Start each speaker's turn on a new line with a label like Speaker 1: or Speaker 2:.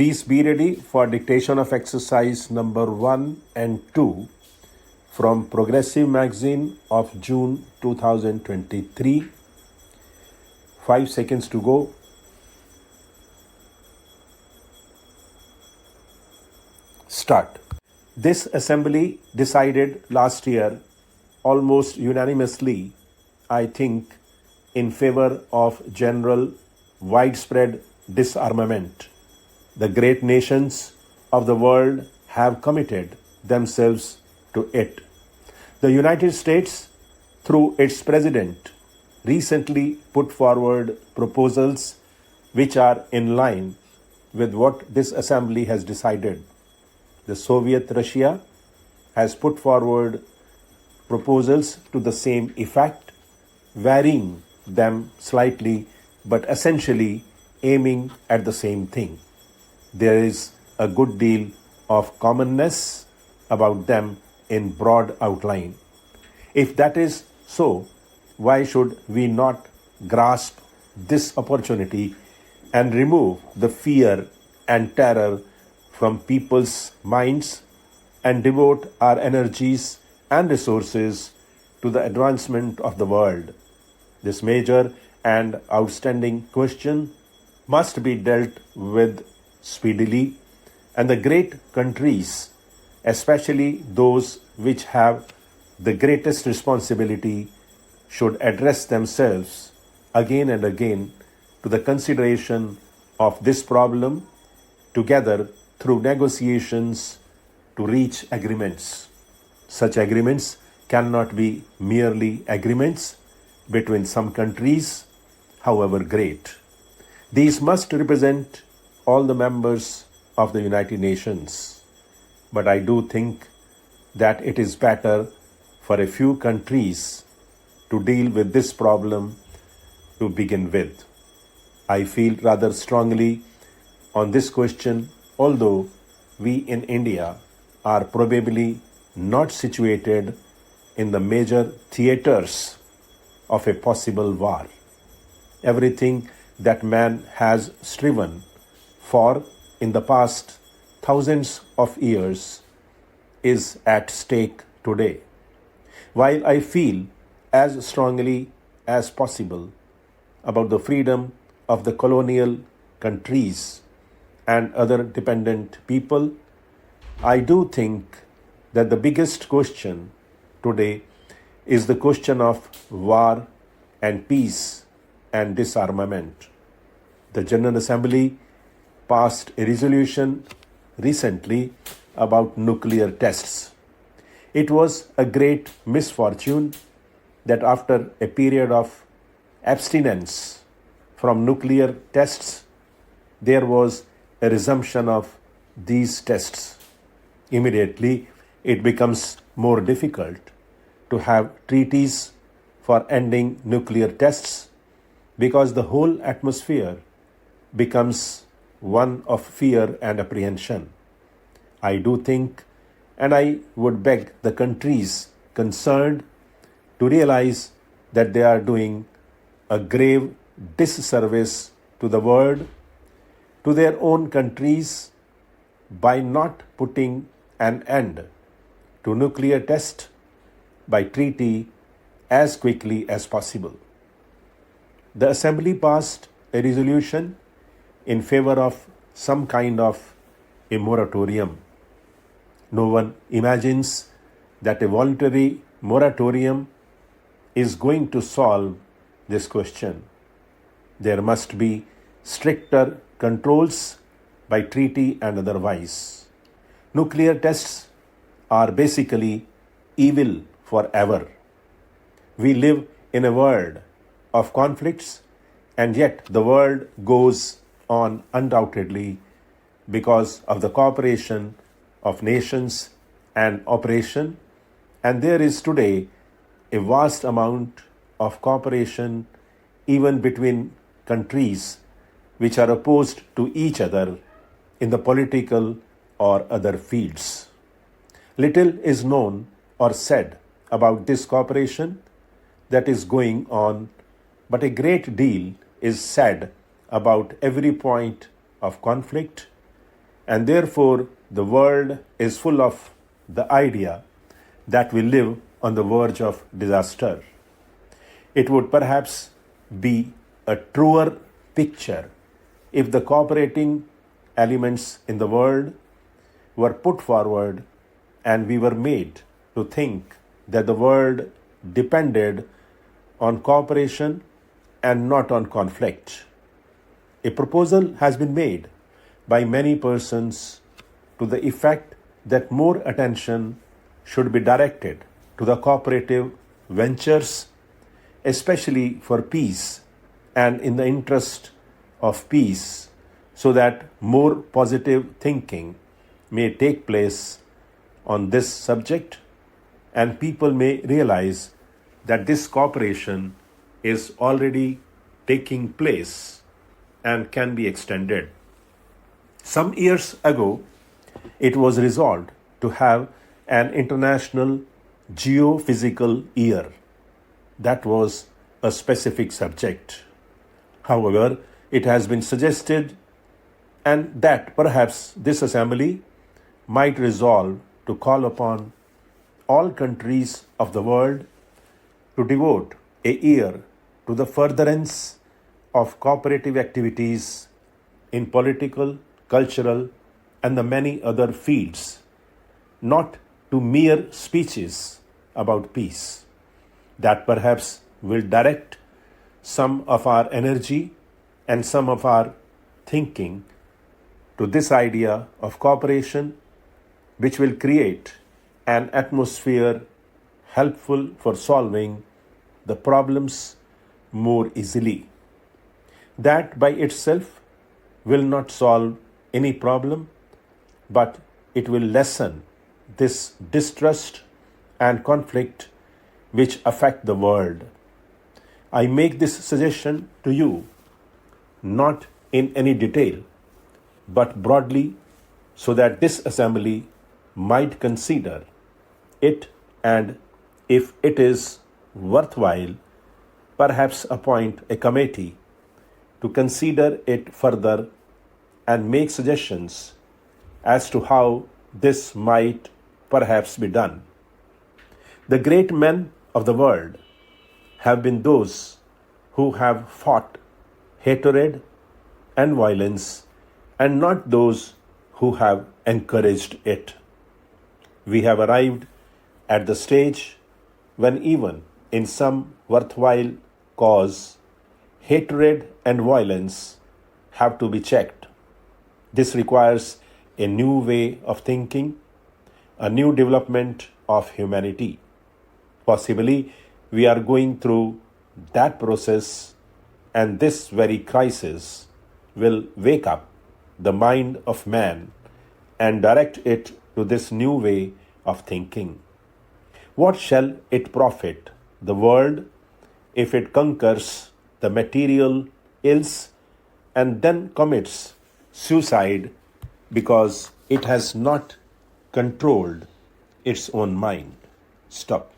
Speaker 1: Please be ready for dictation of exercise number 1 and 2 from Progressive Magazine of June 2023. 5 seconds to go. Start. This assembly decided last year almost unanimously, I think, in favor of general widespread disarmament. The great nations of the world have committed themselves to it. The United States, through its president, recently put forward proposals which are in line with what this assembly has decided. The Soviet Russia has put forward proposals to the same effect, varying them slightly but essentially aiming at the same thing. There is a good deal of commonness about them in broad outline. If that is so, why should we not grasp this opportunity and remove the fear and terror from people's minds and devote our energies and resources to the advancement of the world? This major and outstanding question must be dealt with speedily, and the great countries, especially those which have the greatest responsibility, should address themselves again and again to the consideration of this problem together through negotiations to reach agreements. Such agreements cannot be merely agreements between some countries, however great. These must represent all the members of the United Nations. But I do think that it is better for a few countries to deal with this problem to begin with. I feel rather strongly on this question, although we in India are probably not situated in the major theaters of a possible war. Everything that man has striven for in the past thousands of years is at stake today. While I feel as strongly as possible about the freedom of the colonial countries and other dependent people, I do think that the biggest question today is the question of war and peace and disarmament. The General Assembly passed a resolution recently about nuclear tests. It was a great misfortune that after a period of abstinence from nuclear tests, there was a resumption of these tests. Immediately, it becomes more difficult to have treaties for ending nuclear tests because the whole atmosphere becomes one of fear and apprehension. I do think, and I would beg the countries concerned to realize that they are doing a grave disservice to the world, to their own countries, by not putting an end to nuclear test by treaty as quickly as possible. The Assembly passed a resolution in favor of some kind of a moratorium. No one imagines that a voluntary moratorium is going to solve this question. There must be stricter controls by treaty and otherwise. Nuclear tests are basically evil forever. We live in a world of conflicts, and yet the world goes on undoubtedly because of the cooperation of nations and operation, and there is today a vast amount of cooperation even between countries which are opposed to each other in the political or other fields. Little is known or said about this cooperation that is going on, but a great deal is said about every point of conflict and therefore the world is full of the idea that we live on the verge of disaster. It would perhaps be a truer picture if the cooperating elements in the world were put forward and we were made to think that the world depended on cooperation and not on conflict. A proposal has been made by many persons to the effect that more attention should be directed to the cooperative ventures, especially for peace and in the interest of peace, so that more positive thinking may take place on this subject and people may realize that this cooperation is already taking place and can be extended. Some years ago, it was resolved to have an international geophysical year. That was a specific subject. However, it has been suggested and that perhaps this assembly might resolve to call upon all countries of the world to devote a year to the furtherance of cooperative activities in political, cultural, and the many other fields, not to mere speeches about peace, that perhaps will direct some of our energy and some of our thinking to this idea of cooperation, which will create an atmosphere helpful for solving the problems more easily. That by itself will not solve any problem, but it will lessen this distrust and conflict which affect the world. I make this suggestion to you not in any detail, but broadly, so that this assembly might consider it, and if it is worthwhile, perhaps appoint a committee to consider it further and make suggestions as to how this might perhaps be done. The great men of the world have been those who have fought hatred and violence, and not those who have encouraged it. We have arrived at the stage when even in some worthwhile cause, hatred and violence have to be checked. This requires a new way of thinking, a new development of humanity. Possibly, we are going through that process, and this very crisis will wake up the mind of man and direct it to this new way of thinking. What shall it profit the world if it conquers the material ills and then commits suicide because it has not controlled its own mind? Stop.